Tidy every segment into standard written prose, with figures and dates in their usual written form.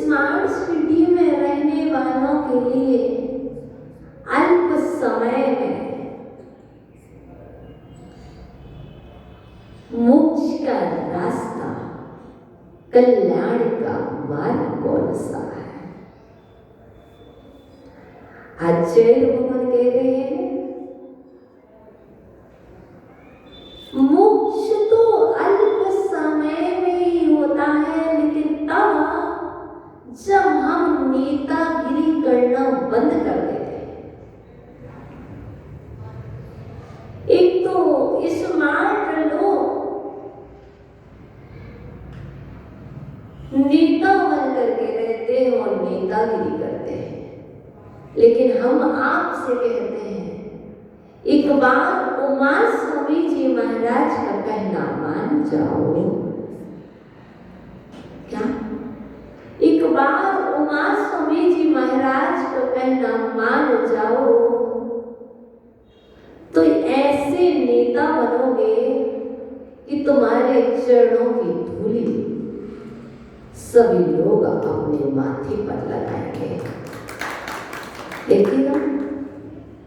Smart city में रहने वालों के लिए अल्प समय में मोक्ष का रास्ता, कल्याण का मार्ग कौन सा है? आचार्य भगवान कह रहे हैं मोक्ष तो अल्प समय में ही होता है, लेकिन तब जब हम नेतागिरी करना बंद कर देते हैं। एक तो स्मार्ट लोग नेता बन करके रहते हैं और नेतागिरी करते हैं, लेकिन हम आपसे कहते हैं एक बार उमा स्वामी जी महाराज का कहना मान जाओ। क्या? एक बार उमा स्वामी जी महाराज का कहना मान जाओ तो ऐसे नेता बनोगे कि तुम्हारे चरणों की धूली सभी लोग अपने माथे पर लगाएंगे। देखिएगा,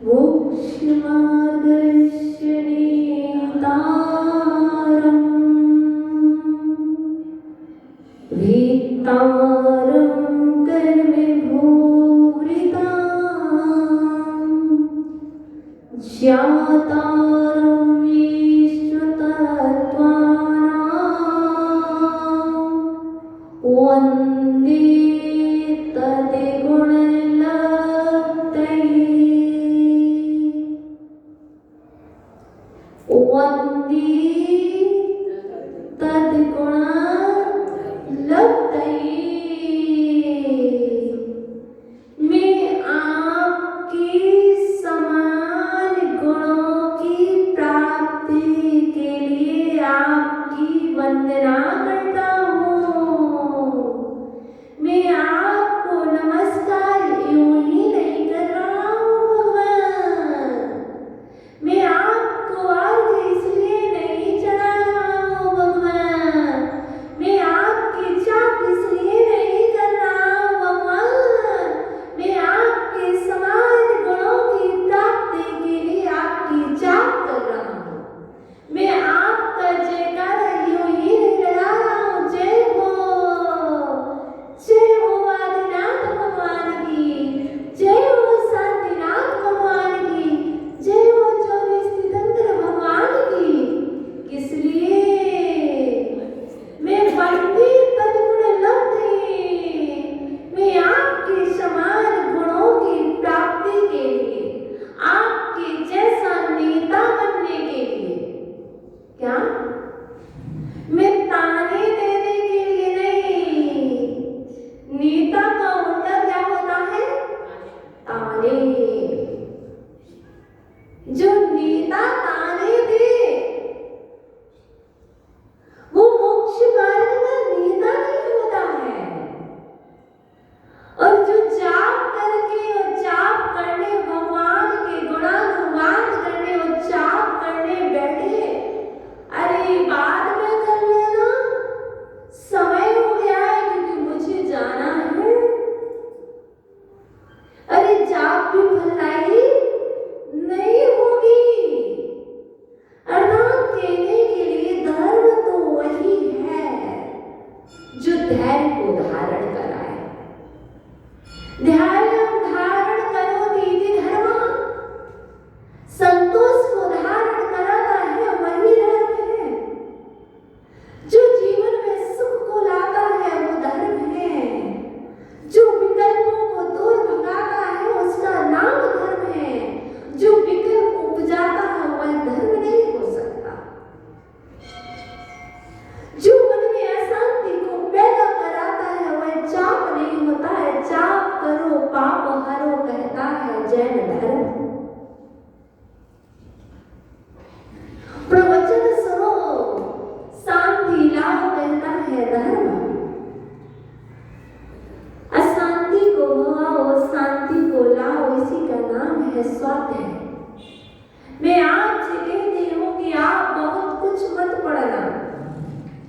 मोक्ष मार्गदर्शनेतारम् भीतारं कर्मभूवृतां ज्ञातारं विश्वतत्त्वानां वन्दे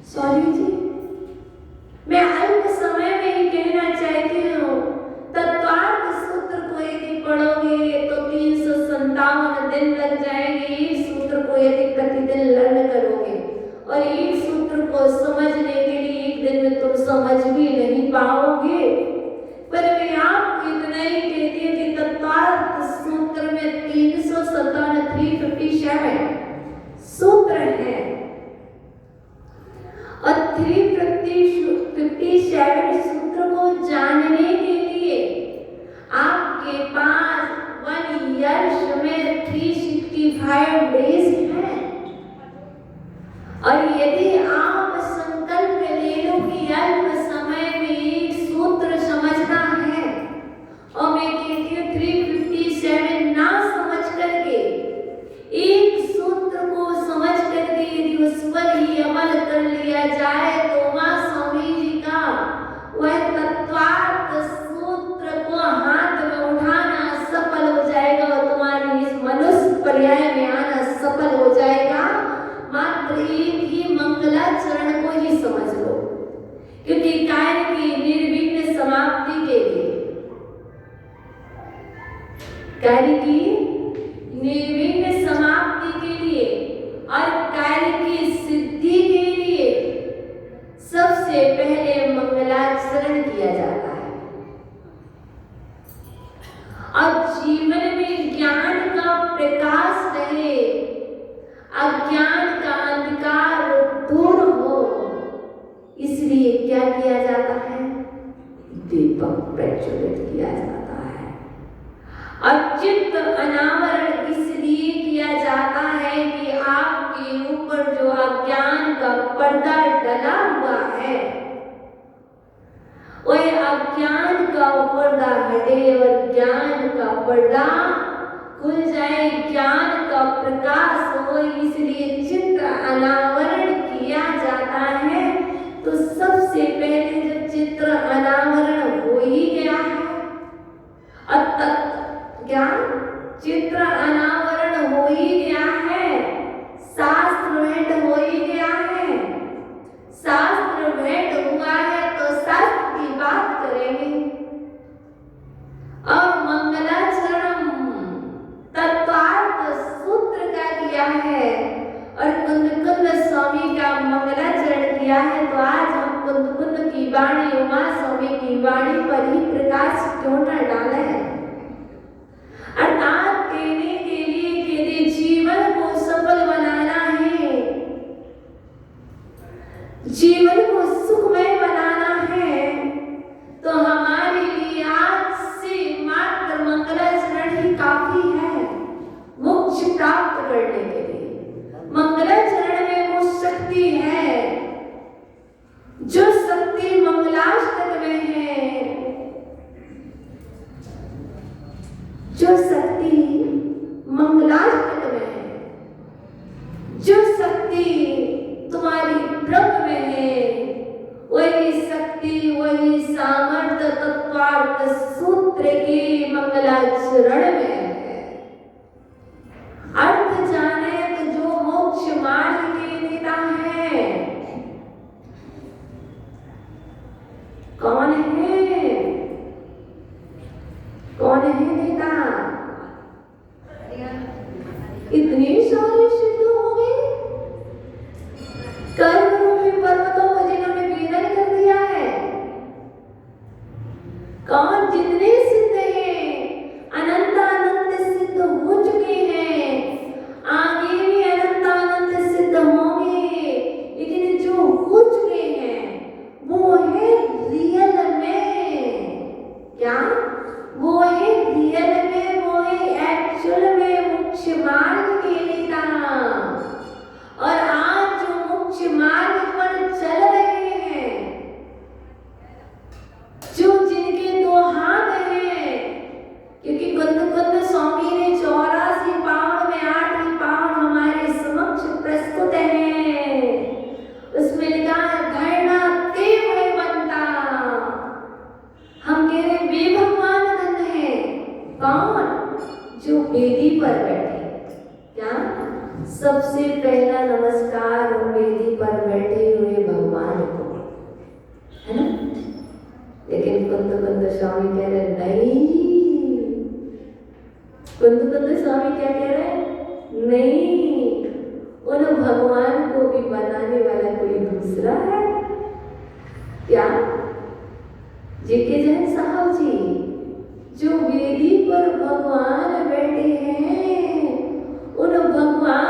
सॉरी जी, मैं अल्प समय में ही कहना चाहती हूँ, तत्वार्थ सूत्र को यदि पढ़ोगे तो 300 सूत्र हैं और 357 सूत्र को जानने के लिए आपके पास 1 ईयर में 365 डेज हैं। और यदि आप संकल्प ले लो कि अल्प समय में एक सूत्र समझना है, और मैं कहती हूँ 357 ना समझ करके एक सूत्र को समझ करके यदि उस पर ही अमल कर लिया जाए तो माँ स्वामी जी का वह तत्वार्थ सूत्र को हाथ में उठाना सफल हो जाएगा और तुम्हारी इस मनुष्य पर्याय में आना सफल हो जाएगा। मात्र एक ही मंगलाचरण को ही समझ लो, क्योंकि कार्य की निर्विघ्न समाप्ति के लिए, कार्य की निर्विघ्न समाप्ति के लिए और कार्य की सिद्धि के लिए सबसे पहले मंगलाचरण किया जाता है। और जीवन में ज्ञान का प्रकाश रहे, अज्ञान का अंधकार दूर हो, इसलिए क्या किया जाता है? दीपक प्रज्वलित किया जाता है। और चित्त अनावरण इसलिए किया जाता है कि आपके ऊपर जो अज्ञान का पर्दा डला हुआ है, वह अज्ञान का पर्दा हटे और ज्ञान का पर्दा खुल जाए, ज्ञान का प्रकाश हो। इसलिए चित्त अनावरण किया जाता है। तो सबसे पहले जब चित्त अनावरण हो ही गया है, क्या चित्र अनावरण हो ही गया है, शास्त्र भेंट हो ही गया है, शास्त्र भेंट हुआ है तो शास्त्र की बात करेंगे। और मंगलाचरण तत्वार्थ सूत्र का किया है और कुंद स्वामी का मंगलाचरण किया है। तो आज हम कुंद की वाणी, उमा स्वामी की वाणी पर ही प्रकाश क्यों न डाले। अर्थात कहने के लिए यदि जीवन को सफल बनाना है, जीवन को सुखमय बनाना है, तो हमारे लिए आज से मात्र मंगलाचरण ही काफी है मोक्ष प्राप्त करने के लिए। मंगलाचरण में वो शक्ति है जो शक्ति मंगलाष्टक में है, जो शक्ति मंगलाष्टक में है, जो शक्ति तुम्हारी ब्रह्म में है, वही शक्ति वही सामर्थ्य तत्वार्थ सूत्र के मंगलाचरण में है। अर्थ जाने तो जो मोक्ष मार्ग के नेता है, कौन है? कौन है नेता? इतनी सारी सिद्ध हो गई, कर्म रूपी पर्वतों को जिन्होंने वेदन कर दिया है। कौन? जितने सिद्ध हैं, अनंत अनंत सिद्ध हो चुके हैं, आगे भी अनंत अनंत सिद्ध होंगे। लेकिन जो हो चुके हैं वो है रियल में, क्या? वो है रियल में, वो है एक्चुअल में मोक्ष मार्ग के नेता। और आज जो मोक्ष मार्ग पर चल रहे हैं, जो जिनके 2 हाथ हैं, क्योंकि कुंद स्वामी ने 84 पावन में 8 पावन हमारे समक्ष प्रस्तुत हैं। उसमें लिखा है धरना ते भय बनता। हम कह रहे वे भगवान धन है। कौन? जो वेदी पर बैठे। क्या? सबसे पहला नमस्कार वेदी पर बैठे हुए भगवान को, है ना? लेकिन कुंद स्वामी कह रहे नहीं। कुंद स्वामी क्या कह रहे हैं? नहीं, उन भगवान को भी बनाने वाला कोई दूसरा है। क्या? जेके जैन साहब जी जो वेदी पर भगवान बैठे हैं, उन भगवान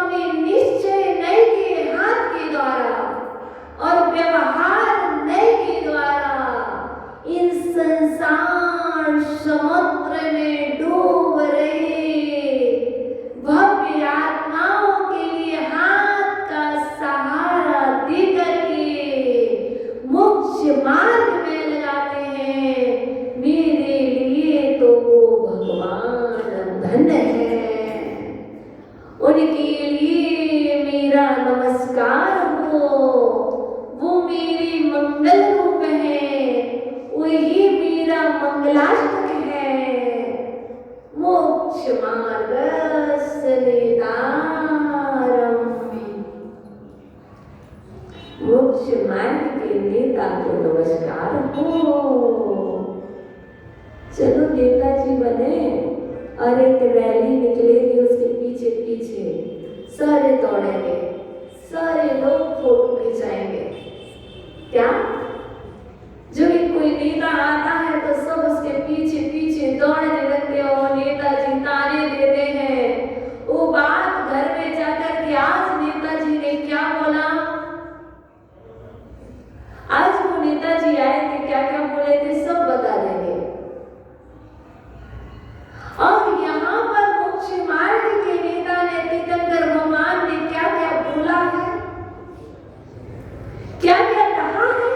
अपने निश्चय नए के हाथ के द्वारा और व्यवहार नए के द्वारा इन संसार समुद्र में डूब रहे भव्य आत्माओं के लिए हाथ का सहारा दे करके मोक्ष मार्ग में लगाते हैं। मेरे लिए तो वो भगवान धन्य है, उनके लिए मेरा नमस्कार हो। वो मेरे मंगल रूप है, वही मेरा मंगलाष्टक है। मोक्ष मार्गस्य नेतारम्, मोक्ष मार्ग के नेता को नमस्कार हो। चलो नेताजी बने और एक रैली निकलेगी, उसके पीछे पीछे सारे दौड़ेंगे, सारे लोग फोटो खिंचाएंगे। क्या जो भी कोई नेता आता है तो सब उसके पीछे पीछे दौड़ने लगते हैं और नेताजी ताने देते हैं। वो बात घर में जाकर के आज नेताजी ने क्या बोला, आज वो नेताजी आए थे क्या क्या बोले थे सब बता देंगे। और यहाँ पर मोक्ष मार्ग के नेता ने तीर्थंकर भगवान ने क्या क्या बोला है, क्या क्या कहा है,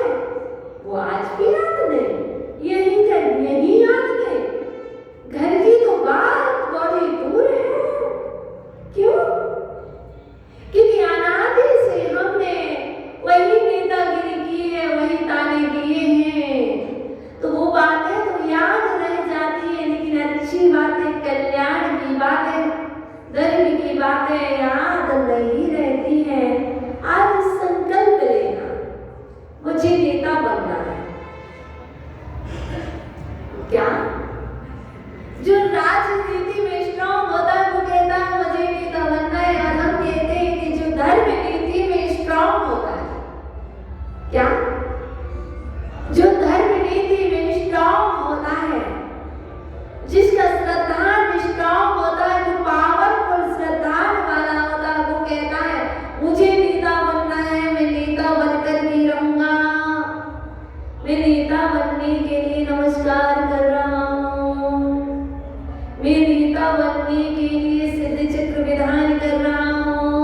वो आज भी याद नहीं, यही याद नहीं। घर की तो बात बड़ी दूर है। क्यों? क्योंकि अनादि से हमने वही नेतागिरी की है, वही ताने दिए हैं, तो वो बातें तो याद रह जाती है, लेकिन अच्छी बातें, कल्याण की बातें, धर्म की बातें याद नहीं रहती है। आज संकल्प लेना, मुझे नेता बनना है। क्या जो राजनीति में स्ट्रॉन्ग होता है वो कहता है मुझे नेता बनना है, और हम कहते हैं कि जो धर्म नीति में स्ट्रॉन्ग होता है, क्या जो धर्म नीति में स्ट्रॉन्ग होता है, जिसका श्रद्धान स्ट्रॉन्ग होता है, जो पावरफुल श्रद्धान वाला होता है, वो कहता है मुझे नेता बनना है, मैं नेता बनकर ही रहूंगा। मैं नेता बनने के लिए नमस्कार कर रहा हूँ, मैं नेता बनने के लिए सिद्ध चक्र विधान कर रहा हूँ,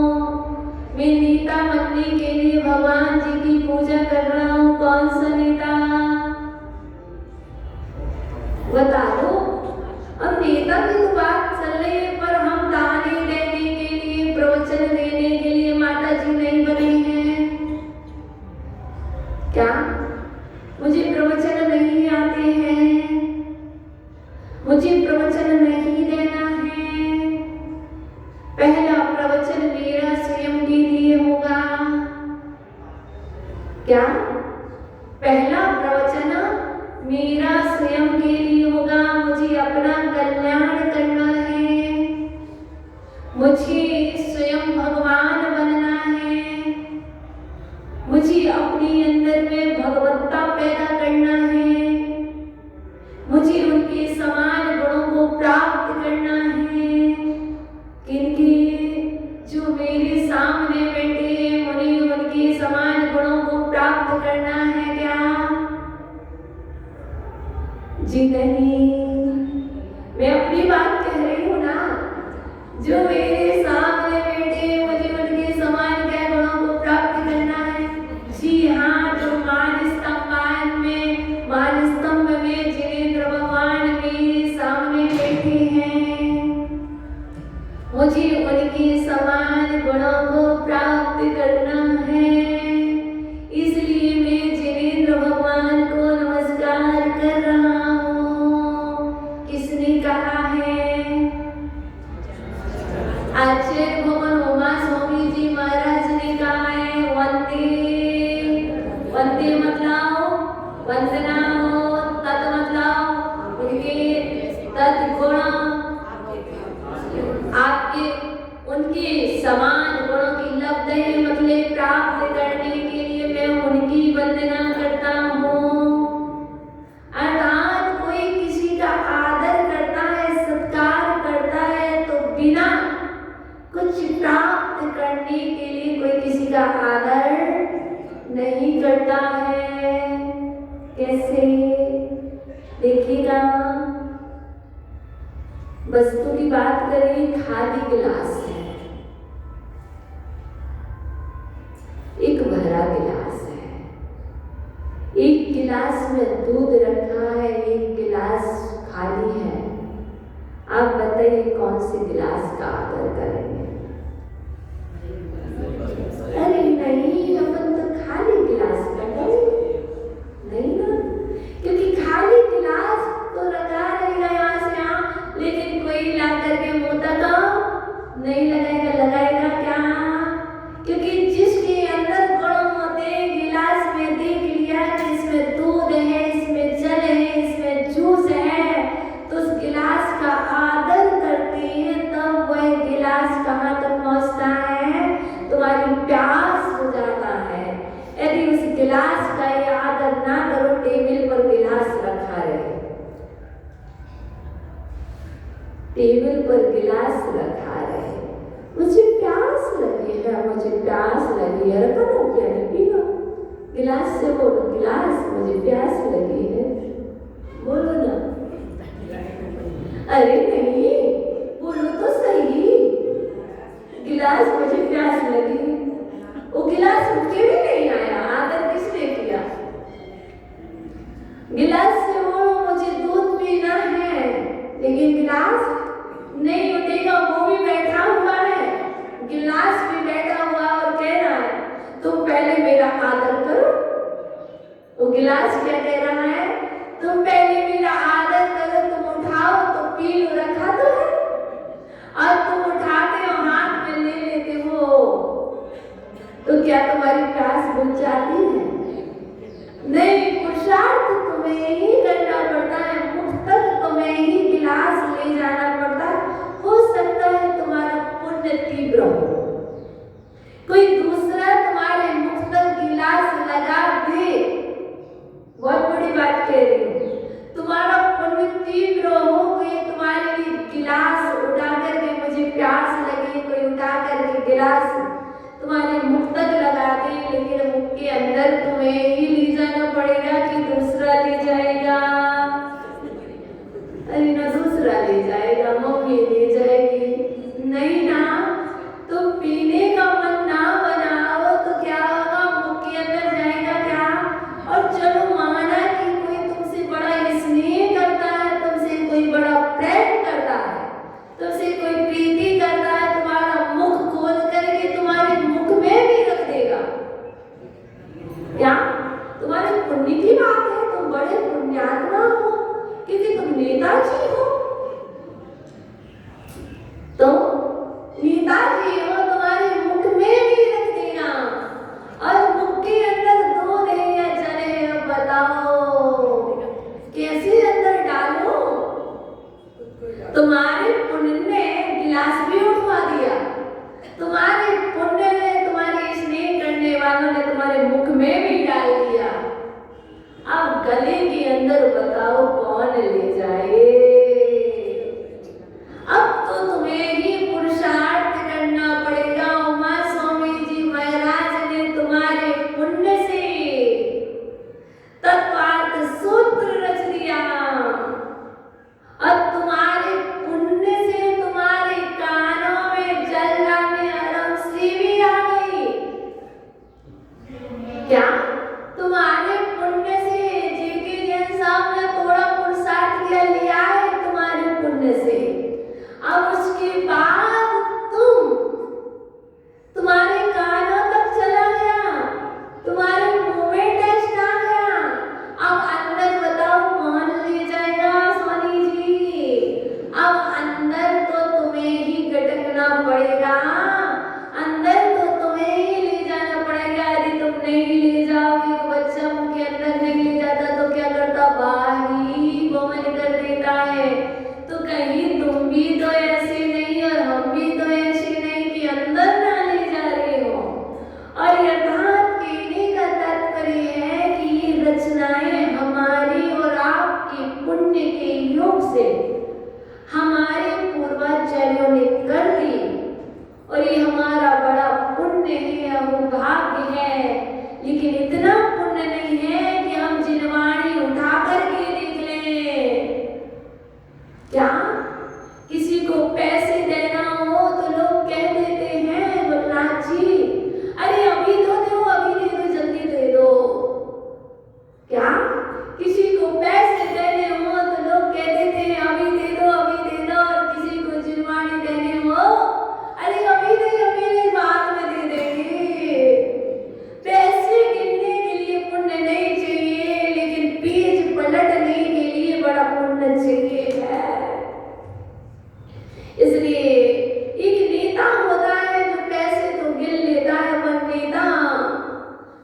मैं नेता बनने के लिए भगवान जी की पूजा कर रहा हूँ। कौन सा नेता बता दो। अब नेता की तो बात चल रही है, पर हम ताने देने के लिए, प्रवचन देने के लिए माता जी नहीं बने हैं। क्या मुझे प्रवचन नहीं आते हैं, मुझे प्रवचन नहीं देना है। पहला प्रवचन मेरा स्वयं के लिए होगा। क्या पहला प्रवचन मेरा स्वयं के लिए होगा। मुझे अपना कल्याण करना है, मुझे स्वयं भगवान बनना है, मुझे अपने अंदर में भगवत्ता पैदा करना है, मुझे उनके समान गुणों को प्राप्त करना है। किनके? जो मेरे सामने बैठे हैं, उन्हें उनके समान गुणों को प्राप्त करना है। क्या जी नहीं, मैं अपनी बात कह रही हूँ ना। जो मेरे सामने बैठे, मुझे उनके समान क्या गुणों को प्राप्त करना है। जी हाँ, जो मान स्तंभ में जिनेंद्र भगवान मेरे सामने बैठे हैं, मुझे उनके समान गुणों को प्राप्त करना है। इसलिए मैं जिनेंद्र भगवान को नमस्कार कर रहा हूँ। का आदर नहीं करता है। कैसे? देखिएगा, वस्तु की बात करें, खाली गिलास है, एक भरा गिलास है, एक गिलास में दूध रखा है, एक गिलास खाली है। आप बताइए कौन से गिलास का आदर करेंगे? अरे नहीं, अपन तो खाली गिलास का करेंगे, नहीं ना, क्योंकि खाली गिलास तो रखा रहेगा यहाँ से यहाँ, लेकिन कोई ला करके मुंह तक नहीं लगाएगा। लगाएगा क्या? क्योंकि जिसके अंदर गुण होते हैं, गिलास में देख लिया कि इसमें दूध है, इसमें जल है, इसमें जूस है, तो उस गिलास का आदर करते हैं, तब वह गिलास कहाँ तक पहुँचता है? तुम्हारी प्यास हो जाता है। यदि उस गिलास का ये आदर ना करो, टेबल पर गिलास रखा रहे, टेबल पर गिलास रखा रहे, मुझे प्यास लगी है, मुझे प्यास लगी है, रखो ना, क्या नहीं पी लो, गिलास से बोलो, गिलास मुझे प्यास लगी है, बोलो ना। अरे नहीं, बोलो तो सही, गिलास मुझे प्यास लगी। वो गिलास उठ के भी नहीं आया, आदर किसने किया? गिलास से बोलो मुझे दूध पीना है, लेकिन गिलास नहीं उठेगा, वो भी बैठा हुआ है, गिलास भी बैठा हुआ और कह रहा है तुम पहले मेरा आदर करो। वो गिलास क्या कह रहा है? तुम पहले मेरा आदर करो, तुम उठाओ तो पी लो, रखा तो है, और तुम उठाते हो, हाथ में ले लेते हो, तो क्या तुम्हारी प्यास बुझ जाती है? नहीं, पुरुषार्थ तुम्हें ही करना पड़ता है, मुख तक तुम्हें ही गिलास ले जाना पड़ता है। हो सकता है तुम्हारा पुण्य तीव्र हो, कोई दूसरा तुम्हारे मुख तक गिलास लगा दे, बहुत बड़ी बात कह रही हूँ, तुम्हारा पुण्य तीव्र हो, कोई तुम्हारे लिए गिलास उठा करके, मुझे प्यास लगी, कोई उठा करके गिलास तुम्हारे मुख तक लगा दे, लेकिन मुख के अंदर तुम्हें ही ले जाना पड़ेगा कि दूसरा ले जाएगा? अरे ना, दूसरा ले जाएगा, मम्मी ले जाएगी, नहीं ना। तो पीने का मन ना बनाओ तो क्या होगा? मुख के अंदर जाएगा क्या? और चलो माना कि कोई तुमसे बड़ा स्नेह करता है, तुमसे कोई बड़ा प्रेम करता है, तुमसे कोई प्रीति करता है, तुम्हारा मुख खोल करके तुम्हारे मुख में भी रख देगा, क्या तुम्हारे पुण्य की बात है? तुम बड़े पुण्यात्मा हो, क्योंकि तुम नेताजी हो, तो नेताजी हो, तुम्हारे मुख में भी रख देगा, और मुख के अंदर दूध है या जल है, बताओ कैसे अंदर डालो? तुम्हारे पुण्य ने गिलास भी उठवा दिया, तुम्हारे पुण्य ने, तुम्हारे स्नेह करने वालों ने तुम्हारे मुख में भी डाल दिया। अब गले के अंदर बताओ कौन ले जाए? अब तो तुम्हें ही पुरुषार्थ करना पड़ेगा। उमा स्वामी जी महाराज ने तुम्हारे पुण्य से तत्वार्थ सूत्र रच दिया, और तुम्हारे पुण्य से तुम्हारे कानों में जलना में अरम सी भी आ गई। क्या तुम्हारे पुण्य से जीके जैन साहब ने थोड़ा पुरुषार्थ किया, लिया है तुम्हारे पुण्य से, अब उसके बाद तुम्हारे कानों तक चला गया, तुम्हारे मुंह में टेस्ट आ गया, अब अंदर बताओ कौन ले जाएगा? सोनी जी, अब अंदर तो तुम्हें ही गटकना पड़ेगा, अंदर तो तुम्हें ही ले जाना पड़ेगा। यदि तुम नहीं ले जा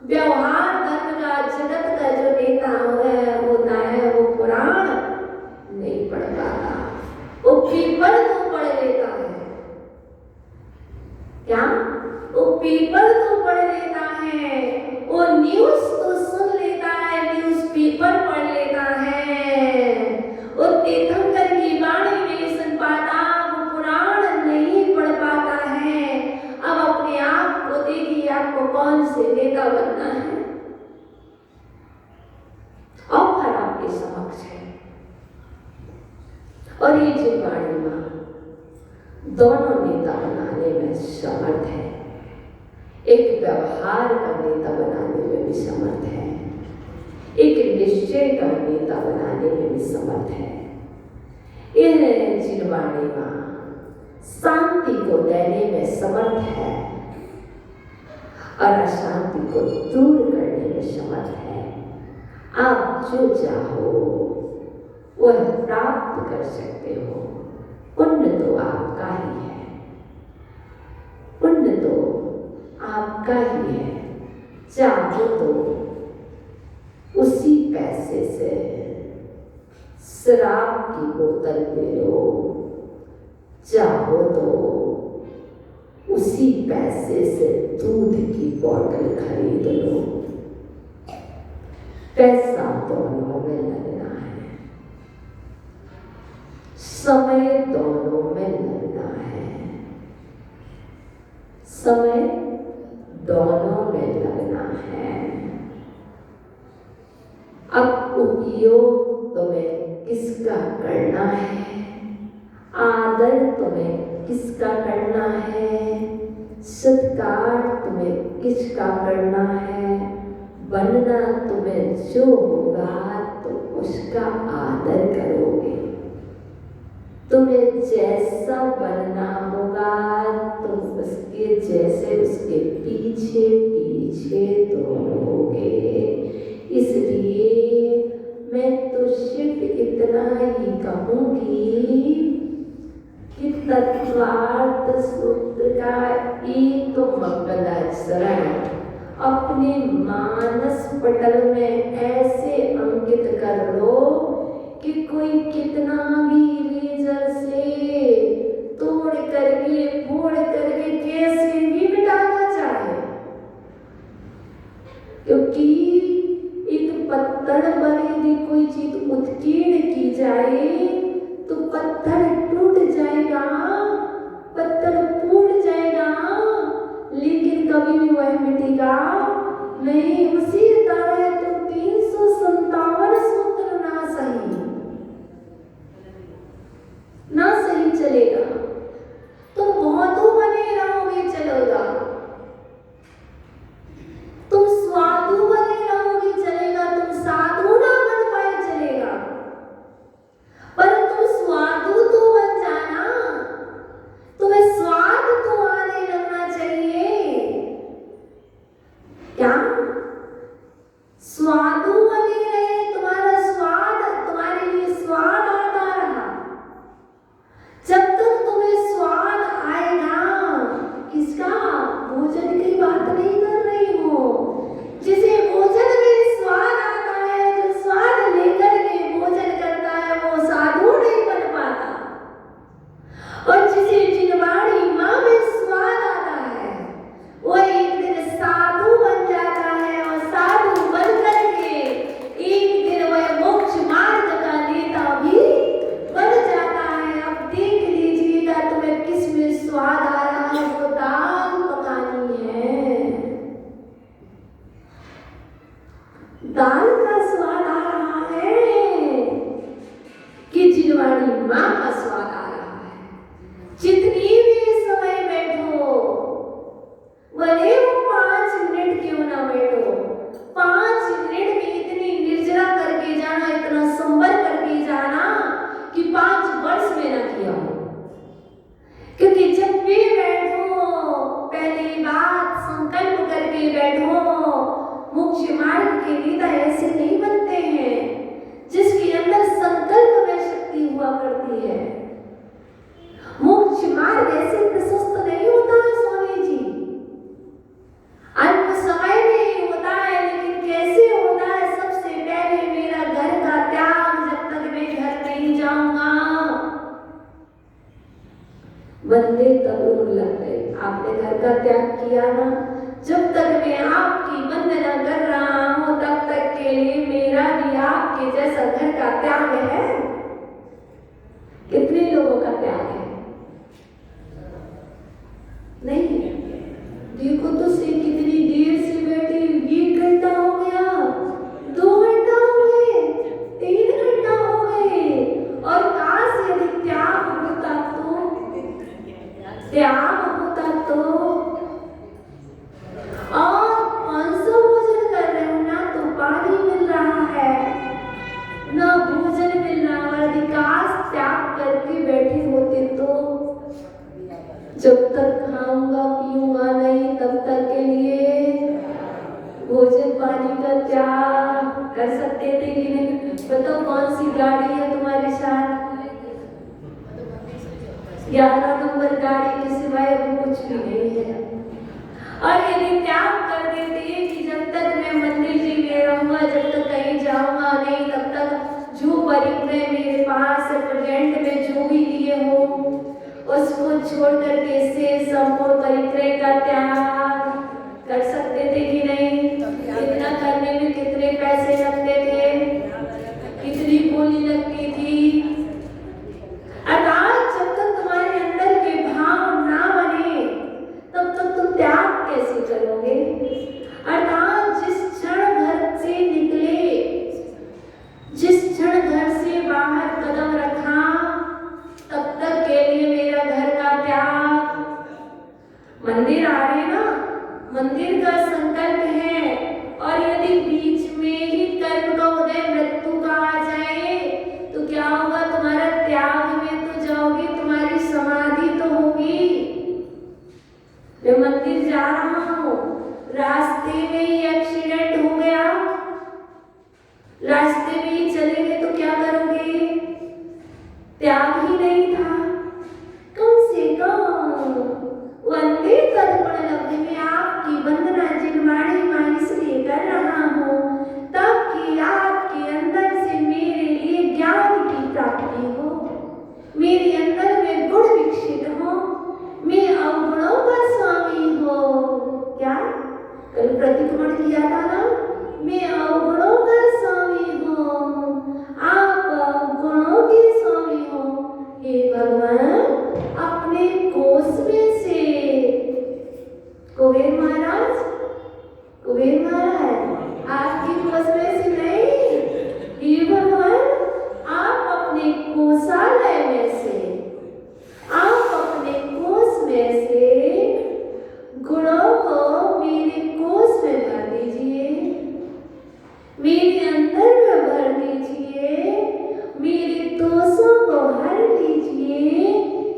व्यवहार धर्म का जगत का जो नेता होता है वो पुराण नहीं पढ़ पाता, वो पेपर तो पढ़ लेता है। क्या? वो पेपर तो पढ़ लेता है, वो न्यूज तो सुन लेता है, न्यूज पेपर पढ़ लेता है, वो तीर्थंकर की वाणी नहीं सुन पाता, वो पुराण नहीं पढ़ पाता है। अब अपने आप को देखिए, आपको कौन से नेता बनना है? ऑफर आपके समक्ष है। और ये जिनवाणी मां दोनों नेता बनाने में समर्थ है, एक व्यवहार का नेता बनाने में भी समर्थ है, एक निश्चय का नेता बनाने में भी समर्थ है। यह जिनवाणी मां शांति को देने में समर्थ है और अशांति को दूर करने में समर्थ है। आप जो चाहो वह प्राप्त कर सकते हो। पुण्य तो आपका ही है, पुण्य तो आपका ही है। चाहो तो उसी पैसे से शराब की बोतल ले लो, चाहो तो उसी पैसे से दूध की बोतल खरीद लो। पैसा दोनों में लगना है, समय दोनों में लगना है, समय दोनों में लगना है। अब उपयोग तुम्हें किसका करना है, आदर तुम्हें किसका करना है, सत्कार तुम्हें किसका करना है, बनना तुम्हें जो होगा तो उसका आदर करोगे। तुम्हें जैसा बनना होगा तुम उसके जैसे उसके पीछे पीछे दौड़ोगे। इसलिए मैं तो सिर्फ इतना ही कहूंगी कि तत्वार्थ सूत्र का एक तो मंगलाचरण अपने मानस पटल में ऐसे अंकित कर लो कि कोई कितना भी लेजर से तोड़ करके फोड़ करके कैसे भी मिटाना चाहे, क्योंकि एक पत्थर पर यदि कोई चीज उत्कीर्ण की जाए तो पत्थर टूट जाएगा, पत्थर फूट जाएगा, लेकिन कभी भी वह मिटेगा नहीं। उसी तरह तो 357 सूत्र ना सही चलेगा, तुम बहुतों बने रहोगे चलेगा, तुम स्वादु बने रहोगे चलेगा, तुम साधु ना बन पाए चलेगा, पर तुम स्वादु तो बन जाना, तुम्हें स्वाद तो आने लगना चाहिए। क्या? जाना। जब तक मैं आपकी वंदना कर रहा हूँ तब तक के लिए मेरा भी आपके जैसा घर का त्याग है। कितने लोगों का त्याग है? नहीं। देखो तो से कितनी देर से बैठे, 1 घंटा हो गया, 2 घंटा हो गए, 3 घंटा हो गए। और काश यदि त्याग होता तो और 500 भोजन कर रहे हो ना, तो पानी मिल रहा है ना, भोजन मिल रहा है। अधिकांश त्याग करके बैठे होते तो जब तक खाऊंगा पीऊंगा नहीं तब तक के लिए भोजन पानी का त्याग कर सकते थे कि नहीं? बताओ कौन सी गाड़ी है तुम्हारे साथ? 11 नंबर गाड़ी के सिवाय अभी कुछ भी नहीं है। और यदि त्याग कर देते कि जब तक मैं मंदिर जी में रहूंगा, जब तक कहीं जाऊंगा नहीं, तब तक जो परिक्रय मेरे पास प्रेजेंट में जो भी लिए हो उसको छोड़ करके से संपूर्ण परिक्रय का त्याग कर सकते थे कि नहीं? इतना करने में कितने पैसे लगते थे, कितनी बोली लगती थी। अर्थात जब तक तुम्हारे अंदर के भाव ना बने तब तक तुम त्याग कैसे करोगे? अर्थात जिस क्षण घर से निकले, जिस क्षण घर से बाहर कदम रखा, तब तक के लिए मेरा घर का त्याग। मंदिर आ रहे ना, मंदिर का संकल्प है। और यदि बीच में ही कर्म का उदय मृत्यु का आ जाए तो क्या होगा? तुम्हारा त्याग में तो जाओगे, तुम्हारी समाधि तो होगी। मैं मंदिर जा रहा हूँ, रास्ते में ही एक्सीडेंट हो गया, रास्ते में ही चले गए तो क्या करोगे? त्याग ही नहीं था। कम से कम वंदे तत्पण लब्धि में आपकी वंदना जिनवाणी मां इसलिए कर रहा हूँ ताकि आपके अंदर से मेरे लिए ज्ञान की प्राप्ति हो, मेरे अंदर में गुण विकसित हो, मैं अवगुणों का स्वामी हो। क्या कल प्रतिक्रमण किया था ना? मैं अवगुणों का स्वामी हूँ, आप गुणों के स्वामी हो। हे भगवान, अपने कोष में से कुबेर महाराज आपके कोष में से नहीं, हे भगवान आप अपने कोषालय में से, आप अपने कोष में से गुणों को मेरे कोष में भर दीजिए, मेरे अंदर में भर दीजिए, मेरे दोषों को हर लीजिए।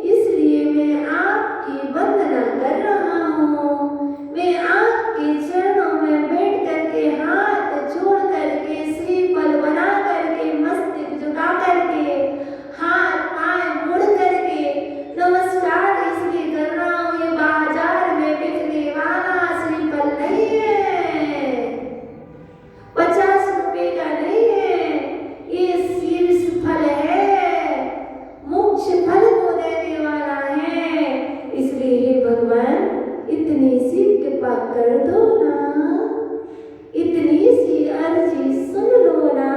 इसलिए मैं आपकी वंदना कर रहा हूँ। मैं आपके चरणों में बैठ करके हाथ जोड़ करके श्रीफल बना करके मस्तक झुका करके हाथ पांव मुड़ करके नमस्कार इसलिए कर रहा हूँ। ये बाजार में बिकने वाला श्रीफल नहीं है, 50 रुपए का नहीं है, ये शीर्ष फल है, मोक्ष फल को देने वाला है। इसलिए हे भगवान इतनी सी कृपा कर दो ना, इतनी सी अर्जी सुन लो ना,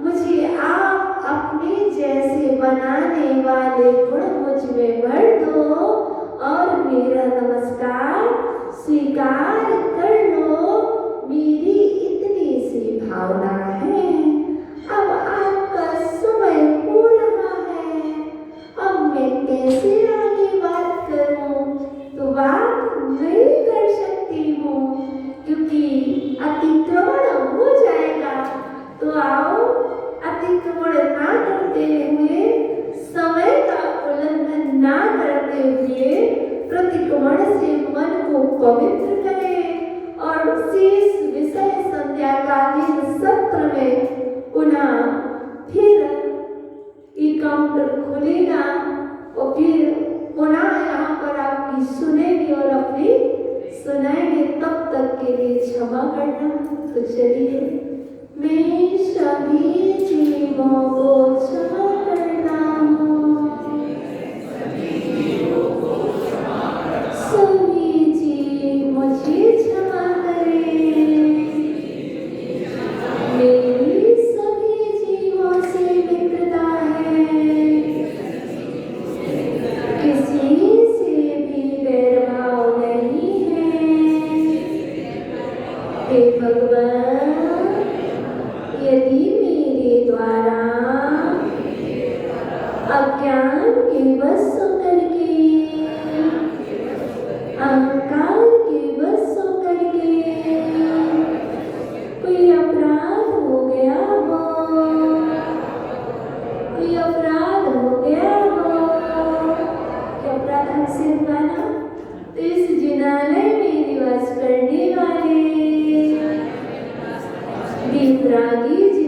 मुझे आप अपने जैसे बनाने वाले गुण मुझ में भर दो और मेरा नमस्कार स्वीकार कर लो। मेरी इतनी सी भावना है। अब आपका समय हो रहा है, अब मैं कैसे आगे बात करूं? तो बात नहीं कर सकती हूँ क्योंकि अतिक्रमण हो जाएगा। तो आओ अतिक्रमण ना करते हुए, समय का उल्लंघन ना करते हुए प्रतिक्रमण से मन को पवित्र करें और शेष विषय संध्याकालीन सत्र में पुनः फिर ये काउंटर खुलेगा और फिर पुनः यहाँ पर आपकी सुनेंगे और अपनी सुनाएंगे। तब तक के लिए क्षमा करना। तो चलिए मैं सभी जीवों को क्षमा करता हूँ, सभी जीव बस होकर के, अहंकार के बस होकर के कोई अपराध हो गया हो, कोई अपराध हो गया हो कि अपराध हमसे माना, तो इस जिनालय में निवास करने वाले दीपरागी